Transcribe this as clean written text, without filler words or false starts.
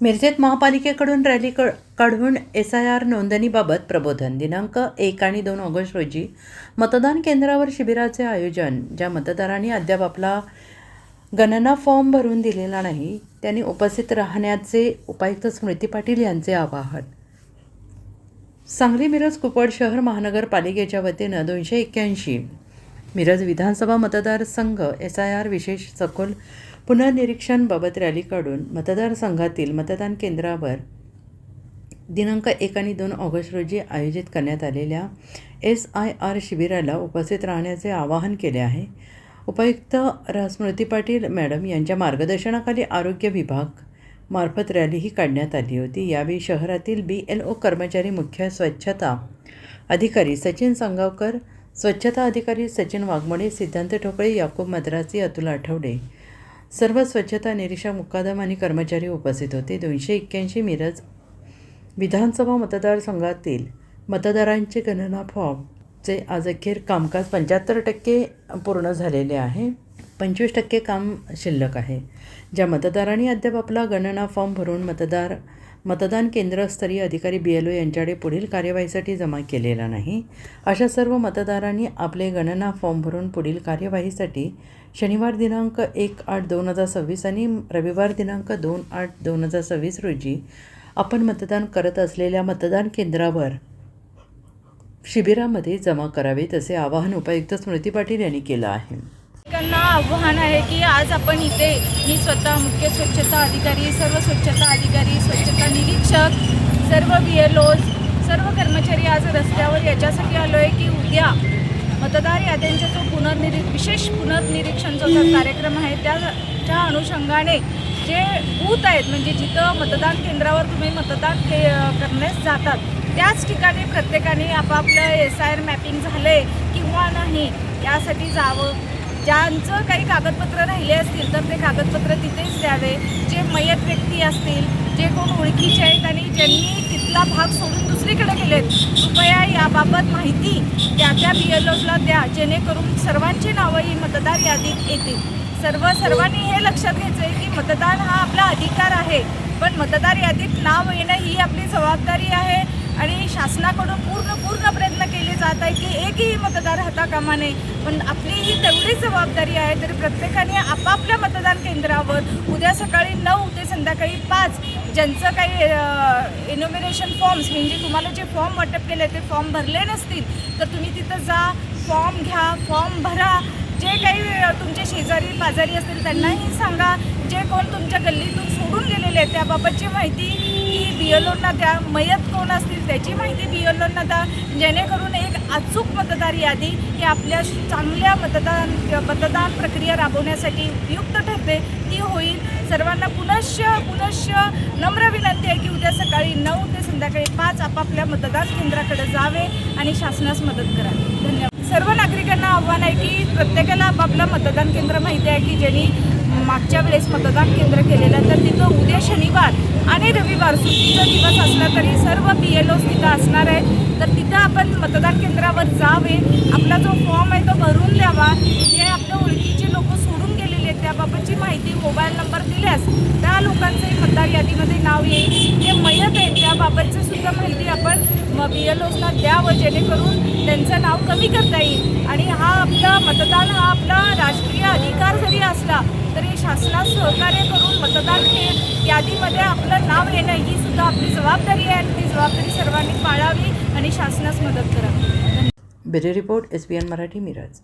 मिरजेत महापालिकेकडून रॅली काढून SIR नोंदणीबाबत प्रबोधन. दिनांक 1 आणि 2 ऑगस्ट रोजी मतदान केंद्रावर शिबिराचे आयोजन. ज्या मतदारांनी अद्याप आपला गणना फॉर्म भरून दिलेला नाही त्यांनी उपस्थित राहण्याचे उपायुक्त स्मृती पाटील यांचे आवाहन. सांगली मिरज कुपवाड शहर महानगरपालिकेच्या वतीनं 281 मिरज विधानसभा मतदारसंघ SIR विशेष सखोल पुनर्निरीक्षणबाबत रॅली काढून मतदारसंघातील मतदान केंद्रावर दिनांक 1 आणि 2 ऑगस्ट रोजी आयोजित करण्यात आलेल्या SIR शिबिराला उपस्थित राहण्याचे आवाहन केले आहे. उपायुक्त स्मृती पाटील मॅडम यांच्या मार्गदर्शनाखाली आरोग्य विभाग मार्फत रॅलीही काढण्यात आली होती. यावेळी शहरातील BLO कर्मचारी, मुख्य स्वच्छता अधिकारी सचिन संगावकर, स्वच्छता अधिकारी सचिन वाघमोडे, सिद्धांत ठोकळे, याकूब मद्रासी, अतुल आठवडे, सर्व स्वच्छता निरीक्षक, मुक्कादम आणि कर्मचारी उपस्थित होते. 281 मिरज विधानसभा मतदारसंघातील मतदारांचे गणना फॉर्मचे आज अखेर कामकाज 75% पूर्ण झालेले आहे. 25% काम शिल्लक आहे. ज्या मतदारांनी अद्याप आपला गणना फॉर्म भरून मतदान केंद्रस्तरीय अधिकारी BLO यांच्याकडे पुढील कार्यवाहीसाठी जमा केलेला नाही, अशा सर्व मतदारांनी आपले गणना फॉर्म भरून पुढील कार्यवाहीसाठी शनिवार दिनांक 1/8/2026 आणि रविवार दिनांक 2/8/2026 रोजी आपण मतदान करत असलेल्या मतदान केंद्रावर शिबिरामध्ये जमा करावेत, असे आवाहन उपायुक्त स्मृती पाटील यांनी केलं आहे. त्यांना आव्हान आहे की आज आपण इथे मी स्वतः मुख्य स्वच्छता अधिकारी, सर्व स्वच्छता अधिकारी, स्वच्छता निरीक्षक, सर्व BLOs, सर्व कर्मचारी आज रस्त्यावर याच्यासाठी आलो आहे की उद्या मतदार याद्यांचा जो विशेष पुनर्निरीक्षणचा जो कार्यक्रम आहे त्या अनुषंगाने जे बूथ आहेत, म्हणजे जिथं मतदान केंद्रावर तुम्ही मतदान करण्यास जातात त्याच ठिकाणी प्रत्येकाने आपापलं SIR मॅपिंग झाले किंवा नाही यासाठी जावं. ज्यांचं काही कागदपत्र राहिले असतील तर ते कागदपत्र तिथेच द्यावे. जे मयत व्यक्ती असतील, जे कोण ओळखीचे आहेत आणि ज्यांनी तिथला भाग सोडून दुसरीकडे गेलेत, कृपया याबाबत माहिती त्या BLOsला द्या, जेणेकरून सर्वांची नावं ही मतदार यादीत येतील. सर्वांनी हे लक्षात घ्यायचं आहे की मतदान हा आपला अधिकार आहे, पण मतदार यादीत नाव येणं ही आपली जबाबदारी आहे आणि शासनाकडून पूर्ण प्रयत्न केले जात आहे की एकही मतदार हाता कामा नये. पण आपली ही तेवढीच जबाबदारी आहे. तर प्रत्येकाने आपापल्या मतदान केंद्रावर उद्या सकाळी 9 ते संध्याकाळी 5 ज्यांचं काही इनॉमिनेशन फॉर्म्स, म्हणजे तुम्हाला जे फॉर्म वाटप केले ते फॉर्म भरले नसतील तर तुम्ही तिथं जा, फॉर्म घ्या, फॉर्म भरा. जे काही तुमचे शेजारी पाजारी असतील त्यांनाही सांगा. जे कोण तुमच्या गल्लीतून सोडून गेलेले आहेत त्याबाबतची माहिती ही BLOंना द्या. मयत कोण असतील त्याची माहिती BLOंना द्या, जेणेकरून एक अचूक मतदार यादी ही आपल्या चांगल्या मतदान प्रक्रिया राबवण्यासाठी उपयुक्त ठरते, ती होईल. सर्वांना पुनश्च नम्र विनंती आहे की उद्या सकाळी 9 ते संध्याकाळी 5 आपापल्या मतदान केंद्राकडे जावे आणि शासनास मदत करावी. धन्यवाद. सर्व नागरिकांना आव्हान आहे की प्रत्येकाला आपापलं मतदान केंद्र माहिती आहे की ज्यांनी मागच्या वेळेस मतदान केंद्र केलेलं, तर तिथं उद्या शनिवार आणि रविवार सुट्टीचा दिवस असला तरी सर्व BLOs तिथं असणार आहेत. तर तिथं आपण मतदान केंद्रावर जावे, आपला जो फॉर्म आहे तो भरून द्यावा. जे आपल्या ओळखीचे लोक सोडून गेलेले आहेत त्याबाबतची माहिती, मोबाईल नंबर दिल्यास त्या लोकांचंही मतदार यादीमध्ये नाव येईल. जे मयत आहेत त्याबाबतची सुद्धा माहिती आपण BLOsला द्यावं, जेणेकरून त्यांचं नाव कमी करता येईल. आणि मतदान हा आपला राष्ट्रीय अधिकार जरी असला तरी शासनास सहकार्य करून मतदान यादीमध्ये आपलं नाव येणं ही सुद्धा आपली जबाबदारी आहे आणि ती जबाबदारी सर्वांनी पाळावी आणि शासनास मदत करावी. Bureau report SBN Marathi, Miraj.